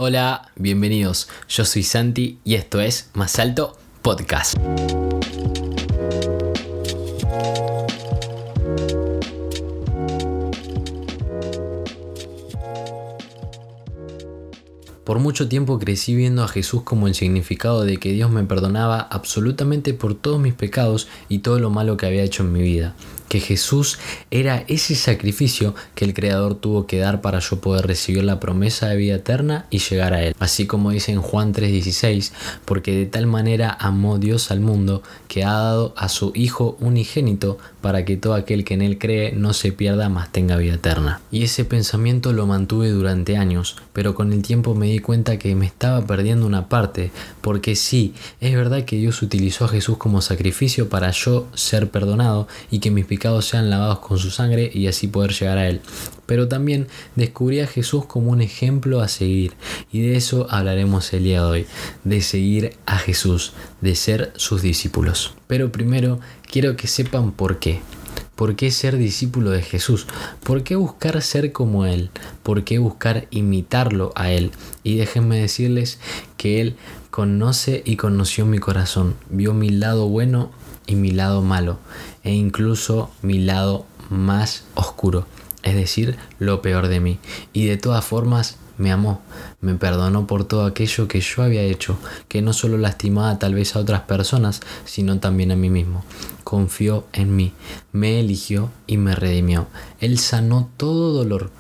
Hola, bienvenidos. Yo soy Santi y esto es Más Alto Podcast. Por mucho tiempo crecí viendo a Jesús como el significado de que Dios me perdonaba absolutamente por todos mis pecados y todo lo malo que había hecho en mi vida. Que Jesús era ese sacrificio que el Creador tuvo que dar para yo poder recibir la promesa de vida eterna y llegar a Él. Así como dice en Juan 3:16, porque de tal manera amó Dios al mundo que ha dado a su Hijo unigénito para que todo aquel que en Él cree no se pierda, mas tenga vida eterna. Y ese pensamiento lo mantuve durante años, pero con el tiempo me di cuenta que me estaba perdiendo una parte, porque sí, es verdad que Dios utilizó a Jesús como sacrificio para yo ser perdonado y que mis pecados sean lavados con su sangre y así poder llegar a Él. Pero también descubrí a Jesús como un ejemplo a seguir, y de eso hablaremos el día de hoy, de seguir a Jesús, de ser sus discípulos. Pero primero quiero que sepan por qué. ¿Por qué ser discípulo de Jesús? ¿Por qué buscar ser como Él? ¿Por qué buscar imitarlo a Él? Y déjenme decirles que Él conoce y conoció mi corazón, vio mi lado bueno y mi lado malo, e incluso mi lado más oscuro, es decir, lo peor de mí. Y de todas formas me amó, me perdonó por todo aquello que yo había hecho, que no solo lastimaba tal vez a otras personas, sino también a mí mismo. Confió en mí, me eligió y me redimió. Él sanó todo dolor,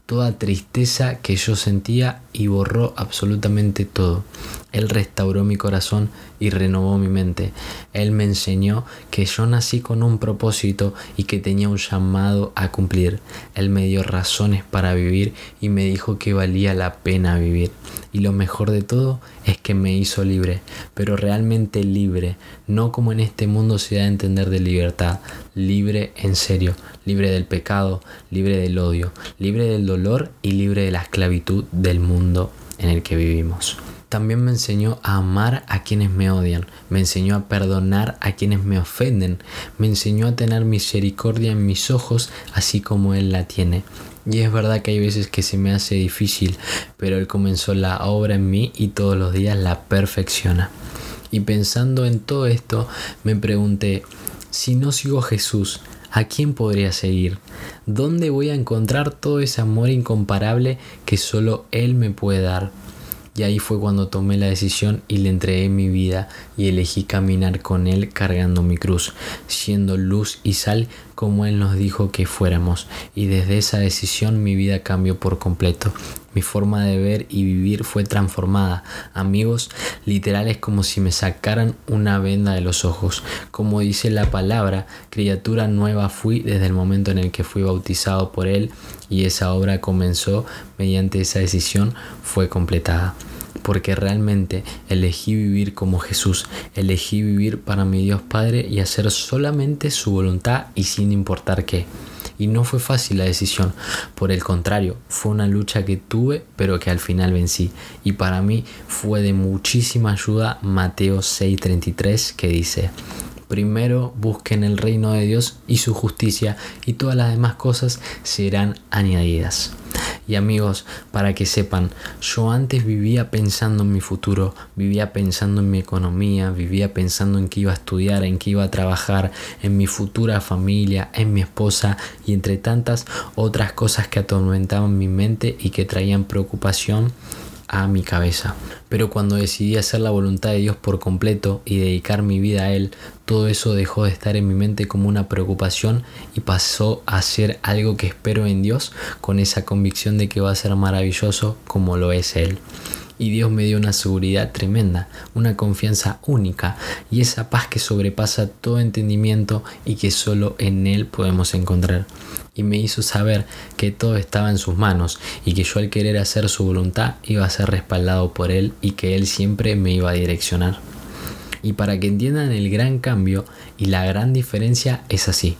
toda tristeza que yo sentía y borró absolutamente todo. Él restauró mi corazón y renovó mi mente. Él me enseñó que yo nací con un propósito y que tenía un llamado a cumplir. Él me dio razones para vivir y me dijo que valía la pena vivir. Y lo mejor de todo es que me hizo libre, pero realmente libre, no como en este mundo se da a entender de libertad, libre en serio, libre del pecado, libre del odio, libre del dolor y libre de la esclavitud del mundo en el que vivimos. También me enseñó a amar a quienes me odian, me enseñó a perdonar a quienes me ofenden, me enseñó a tener misericordia en mis ojos así como Él la tiene. Y es verdad que hay veces que se me hace difícil, pero Él comenzó la obra en mí y todos los días la perfecciona. Y pensando en todo esto, me pregunté, si no sigo a Jesús, ¿a quién podría seguir? ¿Dónde voy a encontrar todo ese amor incomparable que solo Él me puede dar? Y ahí fue cuando tomé la decisión y le entregué mi vida y elegí caminar con Él cargando mi cruz, siendo luz y sal como Él nos dijo que fuéramos. Y desde esa decisión mi vida cambió por completo. Mi forma de ver y vivir fue transformada. Amigos, literal es como si me sacaran una venda de los ojos. Como dice la palabra, criatura nueva fui desde el momento en el que fui bautizado por Él, y esa obra comenzó mediante esa decisión, fue completada. Porque realmente elegí vivir como Jesús, elegí vivir para mi Dios Padre y hacer solamente su voluntad y sin importar qué. Y no fue fácil la decisión, por el contrario, fue una lucha que tuve pero que al final vencí. Y para mí fue de muchísima ayuda Mateo 6:33, que dice: primero busquen el reino de Dios y su justicia, y todas las demás cosas serán añadidas. Y amigos, para que sepan, yo antes vivía pensando en mi futuro, vivía pensando en mi economía, vivía pensando en qué iba a estudiar, en qué iba a trabajar, en mi futura familia, en mi esposa y entre tantas otras cosas que atormentaban mi mente y que traían preocupación a mi cabeza. Pero cuando decidí hacer la voluntad de Dios por completo y dedicar mi vida a Él, todo eso dejó de estar en mi mente como una preocupación y pasó a ser algo que espero en Dios, con esa convicción de que va a ser maravilloso como lo es Él. Y Dios me dio una seguridad tremenda, una confianza única y esa paz que sobrepasa todo entendimiento y que solo en Él podemos encontrar. Y me hizo saber que todo estaba en sus manos y que yo, al querer hacer su voluntad, iba a ser respaldado por Él y que Él siempre me iba a direccionar. Y para que entiendan el gran cambio y la gran diferencia, es así.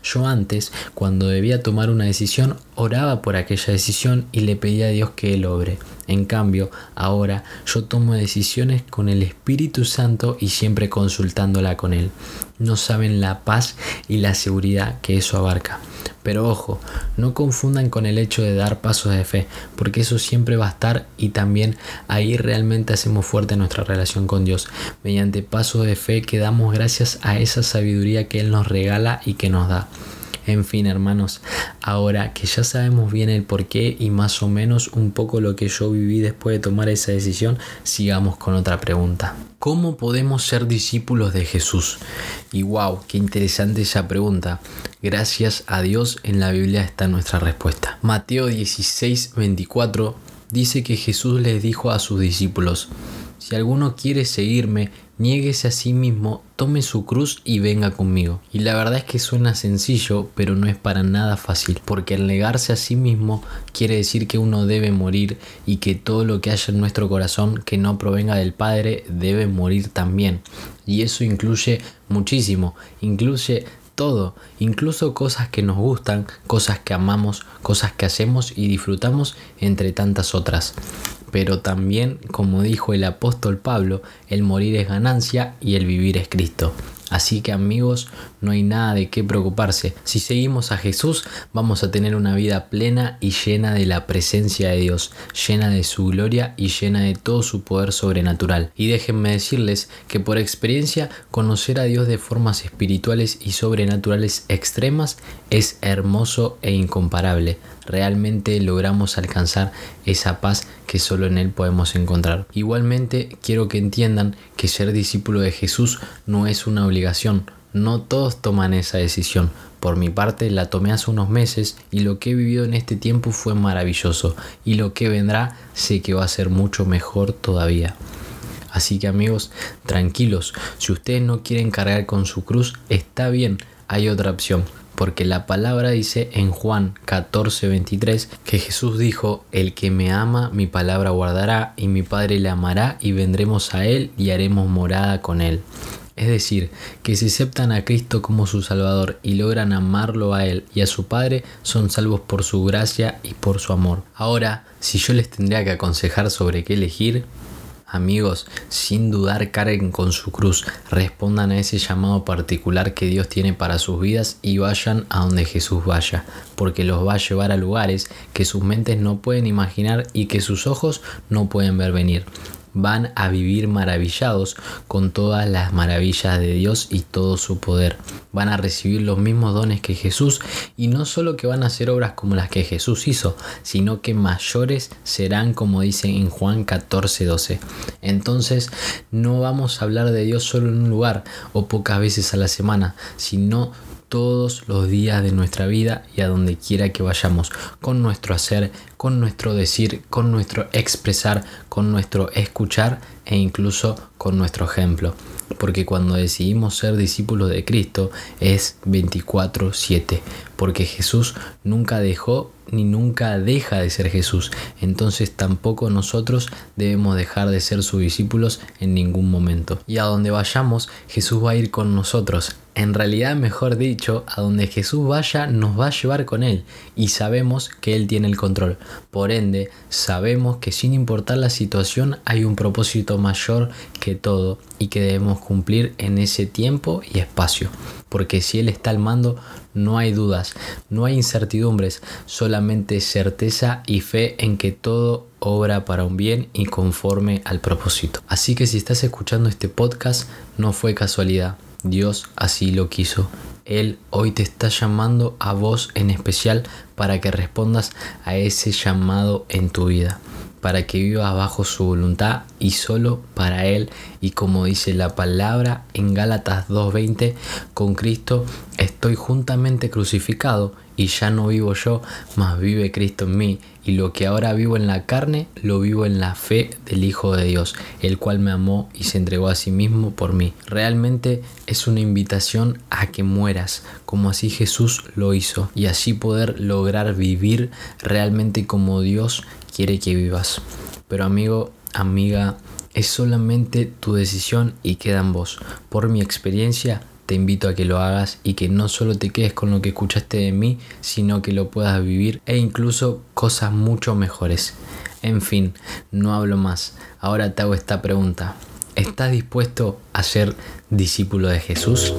Yo antes, cuando debía tomar una decisión, oraba por aquella decisión y le pedía a Dios que Él obre. En cambio, ahora yo tomo decisiones con el Espíritu Santo y siempre consultándola con Él. No saben la paz y la seguridad que eso abarca. Pero ojo, no confundan con el hecho de dar pasos de fe, porque eso siempre va a estar y también ahí realmente hacemos fuerte nuestra relación con Dios, mediante pasos de fe que damos gracias a esa sabiduría que Él nos regala y que nos da. En fin, hermanos, ahora que ya sabemos bien el porqué y más o menos un poco lo que yo viví después de tomar esa decisión, sigamos con otra pregunta. ¿Cómo podemos ser discípulos de Jesús? Y wow, qué interesante esa pregunta. Gracias a Dios en la Biblia está nuestra respuesta. Mateo 16:24 dice que Jesús les dijo a sus discípulos: si alguno quiere seguirme, niéguese a sí mismo, tome su cruz y venga conmigo. Y la verdad es que suena sencillo, pero no es para nada fácil, porque el negarse a sí mismo quiere decir que uno debe morir y que todo lo que haya en nuestro corazón que no provenga del Padre debe morir también. Y eso incluye muchísimo, incluye todo, incluso cosas que nos gustan, cosas que amamos, cosas que hacemos y disfrutamos, entre tantas otras. Pero también, como dijo el apóstol Pablo, el morir es ganancia y el vivir es Cristo. Así que amigos, no hay nada de qué preocuparse. Si seguimos a Jesús, vamos a tener una vida plena y llena de la presencia de Dios, llena de su gloria y llena de todo su poder sobrenatural. Y déjenme decirles que por experiencia, conocer a Dios de formas espirituales y sobrenaturales extremas es hermoso e incomparable. Realmente logramos alcanzar esa paz que solo en Él podemos encontrar. Igualmente, quiero que entiendan que ser discípulo de Jesús no es una obligación. No todos toman esa decisión. Por mi parte, la tomé hace unos meses y lo que he vivido en este tiempo fue maravilloso. Y lo que vendrá sé que va a ser mucho mejor todavía. Así que amigos, tranquilos. Si ustedes no quieren cargar con su cruz, está bien, hay otra opción. Porque la palabra dice en Juan 14:23 que Jesús dijo: el que me ama, mi palabra guardará, y mi Padre le amará, y vendremos a Él y haremos morada con Él. Es decir, que si aceptan a Cristo como su Salvador y logran amarlo a Él y a su Padre, son salvos por su gracia y por su amor. Ahora, si yo les tendría que aconsejar sobre qué elegir, amigos, sin dudar carguen con su cruz, respondan a ese llamado particular que Dios tiene para sus vidas y vayan a donde Jesús vaya, porque los va a llevar a lugares que sus mentes no pueden imaginar y que sus ojos no pueden ver venir. Van a vivir maravillados con todas las maravillas de Dios y todo su poder. Van a recibir los mismos dones que Jesús y no solo que van a hacer obras como las que Jesús hizo, sino que mayores serán, como dice en Juan 14:12. Entonces no vamos a hablar de Dios solo en un lugar o pocas veces a la semana, sino todos los días de nuestra vida y a donde quiera que vayamos, con nuestro hacer, con nuestro decir, con nuestro expresar, con nuestro escuchar e incluso con nuestro ejemplo. Porque cuando decidimos ser discípulos de Cristo es 24/7, porque Jesús nunca dejó ni nunca deja de ser Jesús. Entonces tampoco nosotros debemos dejar de ser sus discípulos en ningún momento. Y a donde vayamos, Jesús va a ir con nosotros. En realidad, mejor dicho, a donde Jesús vaya, nos va a llevar con Él. Y sabemos que Él tiene el control. Por ende, sabemos que sin importar la situación, hay un propósito mayor que todo y que debemos cumplir en ese tiempo y espacio. Porque si Él está al mando, no hay dudas, no hay incertidumbres, solamente certeza y fe en que todo obra para un bien y conforme al propósito. Así que si estás escuchando este podcast, no fue casualidad. Dios así lo quiso. Él hoy te está llamando a vos en especial para que respondas a ese llamado en tu vida, para que vivas bajo su voluntad y solo para Él. Y como dice la palabra en Gálatas 2:20, con Cristo estoy juntamente crucificado y ya no vivo yo, mas vive Cristo en mí. Y lo que ahora vivo en la carne, lo vivo en la fe del Hijo de Dios, el cual me amó y se entregó a sí mismo por mí. Realmente es una invitación a que mueras, como así Jesús lo hizo, y así poder lograr vivir realmente como Dios quiere que vivas. Pero amigo, amiga, es solamente tu decisión y queda en vos. Por mi experiencia, te invito a que lo hagas y que no solo te quedes con lo que escuchaste de mí, sino que lo puedas vivir e incluso cosas mucho mejores. En fin, no hablo más. Ahora te hago esta pregunta. ¿Estás dispuesto a ser discípulo de Jesús?